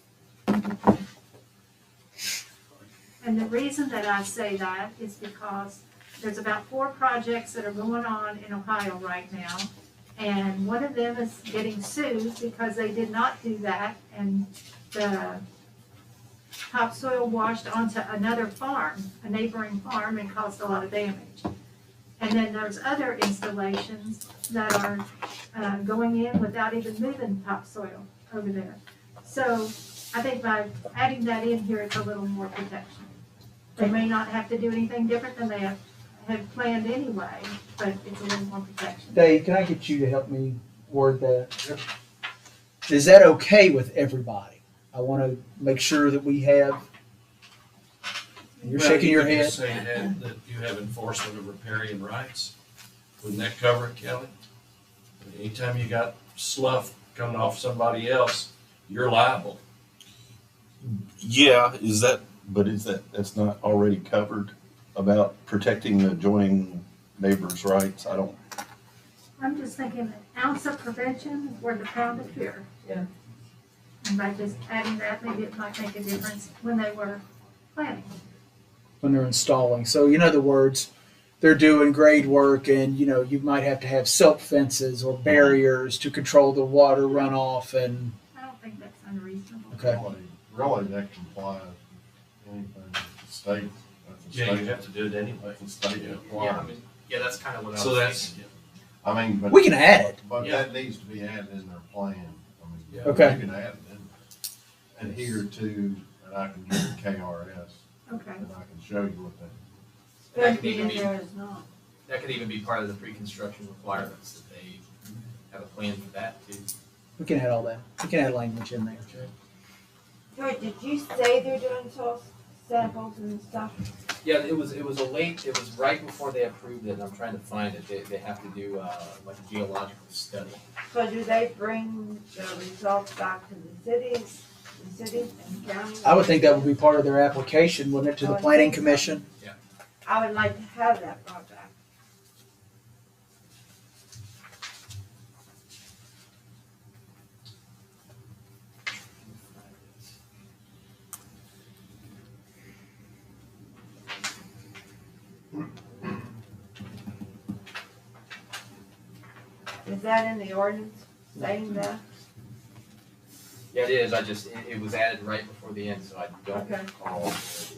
And the reason that I say that is because there's about 4 projects that are going on in Ohio right now. And one of them is getting sued because they did not do that, and the topsoil washed onto another farm, a neighboring farm, and caused a lot of damage. And then there's other installations that are going in without even moving topsoil over there. So I think by adding that in here, it's a little more protection. They may not have to do anything different than they have planned anyway, but it's a little more protection. Dave, can I get you to help me word that? Is that okay with everybody? I want to make sure that we have. You're Well, shaking you your could head. just say that you have enforcement of riparian rights. Wouldn't that cover it, Kelly? Anytime you got slough coming off somebody else, you're liable. Yeah, that's not already covered about protecting the adjoining neighbor's rights? I don't, I'm just thinking an ounce of prevention is worth a pound of cure. Yeah. And by just adding that, maybe it might make a difference when they were planning. When they're installing. So in other words, they're doing grade work and you might have to have silt fences or barriers to control the water runoff and I don't think that's unreasonable. okay. Really, that complies with anything that the state. Yeah, you have to do it anyway. The state Yeah. requires. Yeah, that's kind of what I was So that's, thinking. I mean, but. We can add it. But Yeah. that needs to be added in their plan. I mean, Yeah. Okay. You can add it in, adhere to, and I can give you KRS, Okay. and I can show you what that. That could Especially even if be, there is not. that could even be part of the pre-construction requirements, that they have a plan for that too. We can add all that. We can add language in there. George, did you say they're doing soil samples and stuff? Yeah, it was right before they approved it, and I'm trying to find it. They have to do, like a geological study. So do they bring the results back to the cities and counties? I would think that would be part of their application, wouldn't it, to the I would planning think so. commission? I would like to have that brought back. Is that in the ordinance saying that? Yeah, it is. It was added right before the end, so I don't Okay. recall where it is.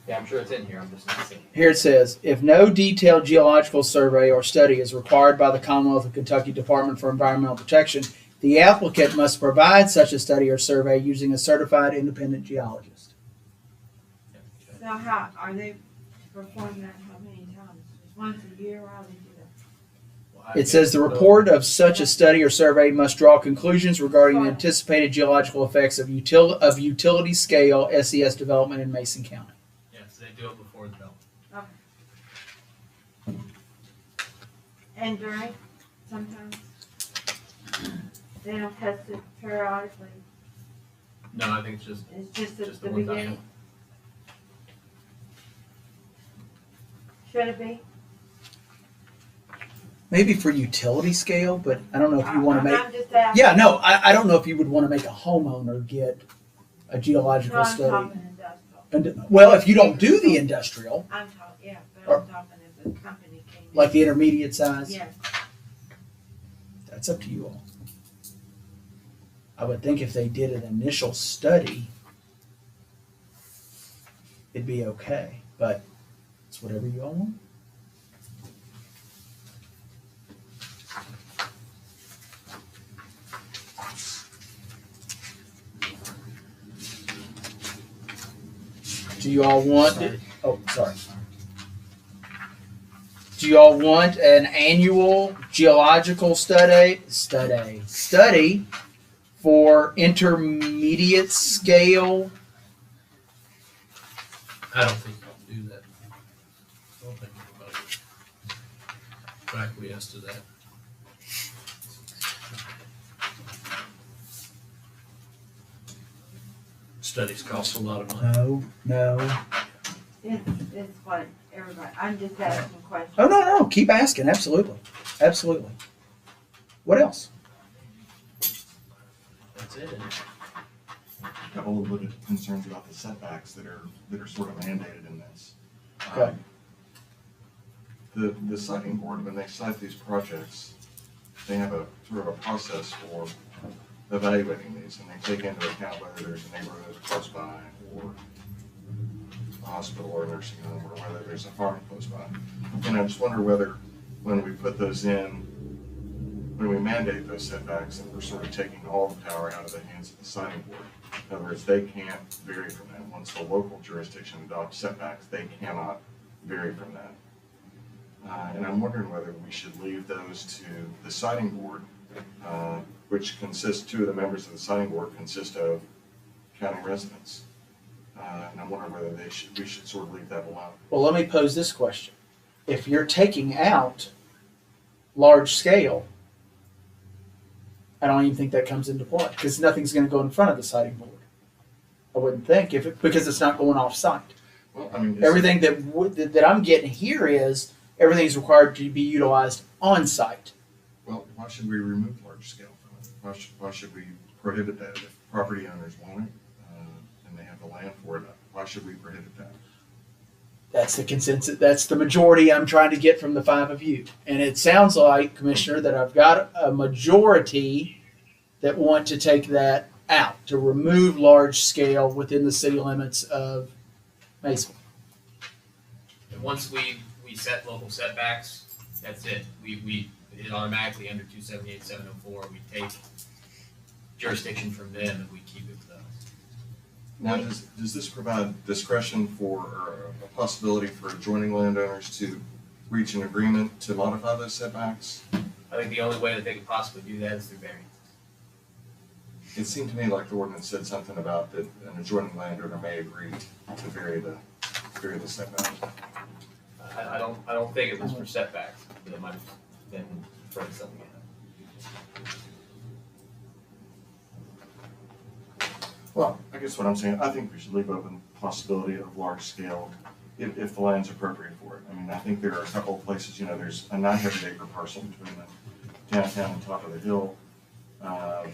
Yeah, I'm sure it's in here. I'm just not seeing it. Here it says, if no detailed geological survey or study is required by the Commonwealth of Kentucky Department for Environmental Protection, the applicant must provide such a study or survey using a certified independent geologist. So how, are they performing that how many times? Just once a year, how they do that? Well, I It says the report of such a study or survey must draw conclusions regarding the anticipated geological effects of utility scale SES development in Mason County. Yeah, so they do it before the development. And during, sometimes? They don't test it periodically, No, I think it's just it's just at the the one time. beginning? Should it be? Maybe for utility scale, but I don't know if you want to make. I'm just asking. Yeah, no, I don't know if you would want to make a homeowner get a No, geological I'm study. talking industrial. And, well, if you don't do the industrial, I'm talking, yeah, but Or- I'm talking if a company came in. like the intermediate size, Yes, that's up to you all. I would think if they did an initial study, it'd be okay, but it's whatever you all want. Do you all want it? Oh, sorry. Do y'all want an annual geological study for intermediate scale? I don't think you can do that. I don't think anybody acquiesce to that. Studies cost a lot of money. No. It's what everybody, I'm just asking questions. Oh, no, keep asking, absolutely. What else? That's it. I have a little bit of concerns about the setbacks that are sort of mandated in this. Okay. The siting board, when they cite these projects, they have a sort of a process for evaluating these, and they take into account whether there's a neighborhood close by, or a hospital or a nursing home, or whether there's a farm close by. And I just wonder whether, when we put those in, when we mandate those setbacks, and we're sort of taking all the power out of the hands of the siting board. In other words, they can't vary from that. Once the local jurisdiction adopts setbacks, they cannot vary from that. And I'm wondering whether we should leave those to the siting board, which consists, two of the members of the siting board consist of county residents. And I'm wondering whether we should sort of leave that alone. Well, let me pose this question. If you're taking out large scale, I don't even think that comes into play, because nothing's going to go in front of the siting board. I wouldn't think, because it's not going off site. Well, I mean, Everything that I'm getting here is everything's required to be utilized on site. well, why should we remove large scale from it? Why should we prohibit that? If property owners want it, and they have the land for it, why should we prohibit that? That's the consensus. That's the majority I'm trying to get from the five of you. And it sounds like, Commissioner, that I've got a majority that want to take that out, to remove large scale within the city limits of Maysville. And once we set local setbacks, that's it. It automatically under 278-704, we take jurisdiction from them and we keep it with us. Now, does this provide discretion for, or a possibility for adjoining landowners to reach an agreement to modify those setbacks? I think the only way that they could possibly do that is through variance. It seemed to me like the ordinance said something about that an adjoining landowner may agree to vary the setback. I don't think it was for setbacks, but it might have been for something else. Well, I guess what I'm saying, I think we should leave open the possibility of large scale if the land's appropriate for it. I mean, I think there are a couple of places, there's a 900-acre parcel between the downtown and top of the hill that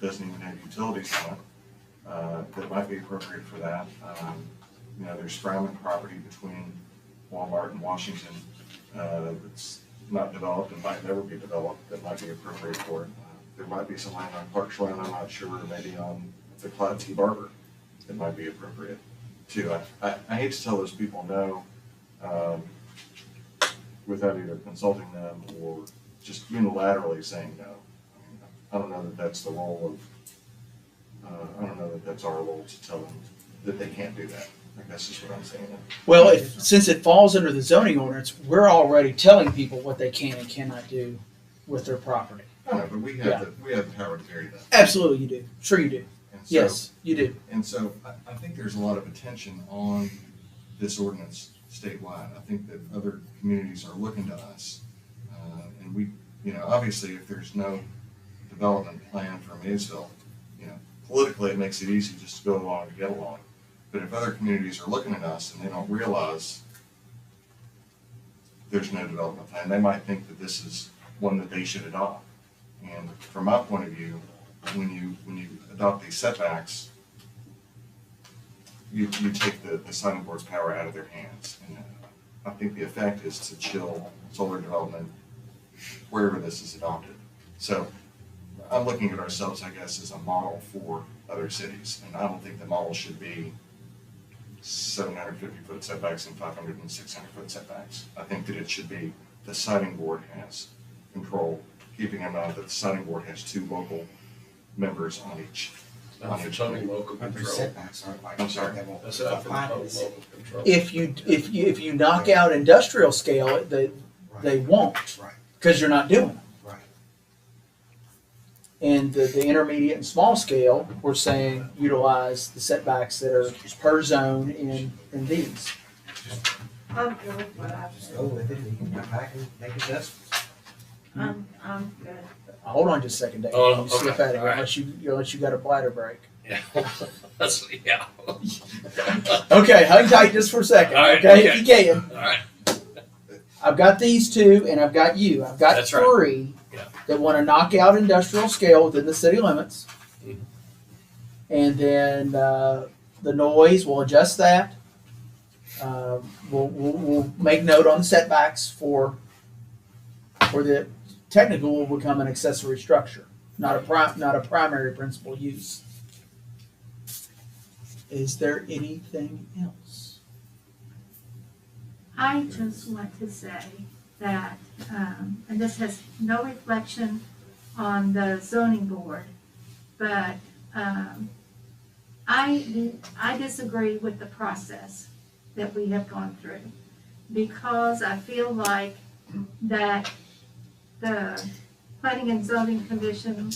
doesn't even have utilities on it, that might be appropriate for that. There's Fryman property between Walmart and Washington that's not developed and might never be developed that might be appropriate for it. There might be some land on Parks Run, I'm not sure, maybe on the Clyde T. Barber that might be appropriate too. I hate to tell those people no without either consulting them or just unilaterally saying no. I don't know that that's the role of, I don't know that that's our role to tell them that they can't do that. I guess is what I'm saying. Well, since it falls under the zoning ordinance, we're already telling people what they can and cannot do with their property. I know, but we have the power to vary that. Absolutely, you do. Sure, you do. And so, Yes, you do. And so I think there's a lot of attention on this ordinance statewide. I think that other communities are looking to us. And we, obviously if there's no development plan for Maysville, politically it makes it easy just to go along to get along. But if other communities are looking at us and they don't realize there's no development plan, they might think that this is one that they should adopt. And from my point of view, when you adopt these setbacks, you take the siting board's power out of their hands. And I think the effect is to chill solar development wherever this is adopted. So I'm looking at ourselves, I guess, as a model for other cities. And I don't think the model should be 750-foot setbacks and 500 and 600-foot setbacks. I think that it should be the siting board has control, keeping in mind that the siting board has two local members on each. Total local control. Setbacks aren't like. I'm sorry. That's not for the total local control. If you knock out industrial scale, they won't, Right. because you're not doing them. Right. And the intermediate and small scale, we're saying utilize the setbacks that are per zone in these. I'm good with what I've Just said. go with it, and you can come back and make adjustments. I'm good. Hold on just a second, Dave. Oh, You see if okay. that, All right. unless you got a bladder break. Yeah. That's, yeah. Okay, hang tight just for a second, All right, okay? okay. If you can. All right. I've got these two, and I've got you. I've got That's right. three Yeah. that want to knock out industrial scale within the city limits. Mhm. And then the noise, we'll adjust that. We'll make note on the setbacks for the technical will become an accessory structure, not a primary principal use. Is there anything else? I just want to say that, and this has no reflection on the zoning board, but I disagree with the process that we have gone through, because I feel like that the Planning and Zoning Commission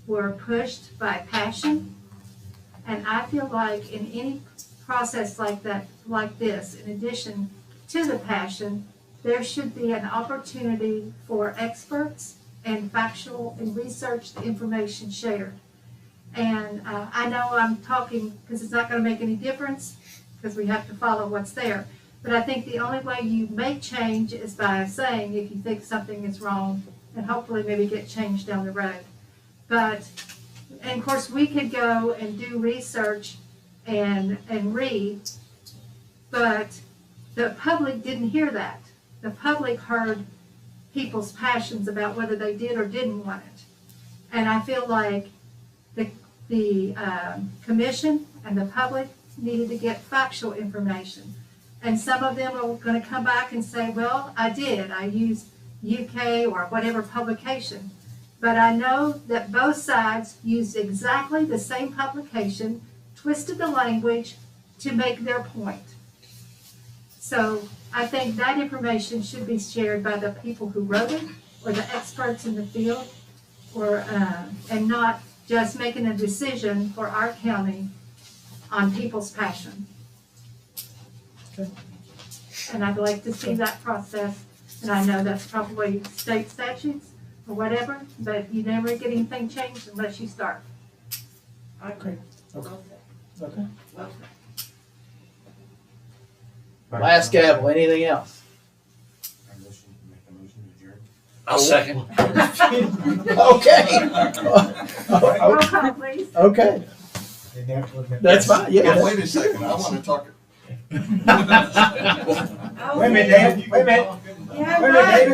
were pushed by passion, and I feel like in any process like that, like this, in addition to the passion, there should be an opportunity for experts and factual and researched information shared. And I know I'm talking because it's not going to make any difference because we have to follow what's there. But I think the only way you make change is by saying if you think something is wrong, and hopefully maybe get changed down the road. But, and of course, we could go and do research and read, but the public didn't hear that. The public heard people's passions about whether they did or didn't want it. And I feel like the commission and the public needed to get factual information. And some of them are going to come back and say, well, I did. I used UK or whatever publication. But I know that both sides used exactly the same publication, twisted the language to make their point. So I think that information should be shared by the people who wrote it or the experts in the field, or and not just making a decision for our county on people's passion. Okay. And I'd like to see that process, and I know that's probably state statutes or whatever, but you never get anything changed unless you start. I agree. Okay. Well said. Okay. Well said. Last gavel, anything else? Make a motion to adjourn. I'll second. Okay. Roll call, please. Okay. Didn't have to look at That's fine, yeah. Well, wait a second, I want to talk. Oh, Wait a minute, David, wait a minute. Yeah, Wait a minute, right.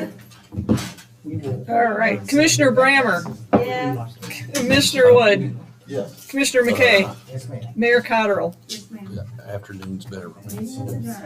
David. All right, Commissioner Brammer, Yeah. Commissioner Wood, Yes. Commissioner McKay, Yes, ma'am. Mayor Cotterill. Yes, ma'am. Afternoon's better. Yes, ma'am.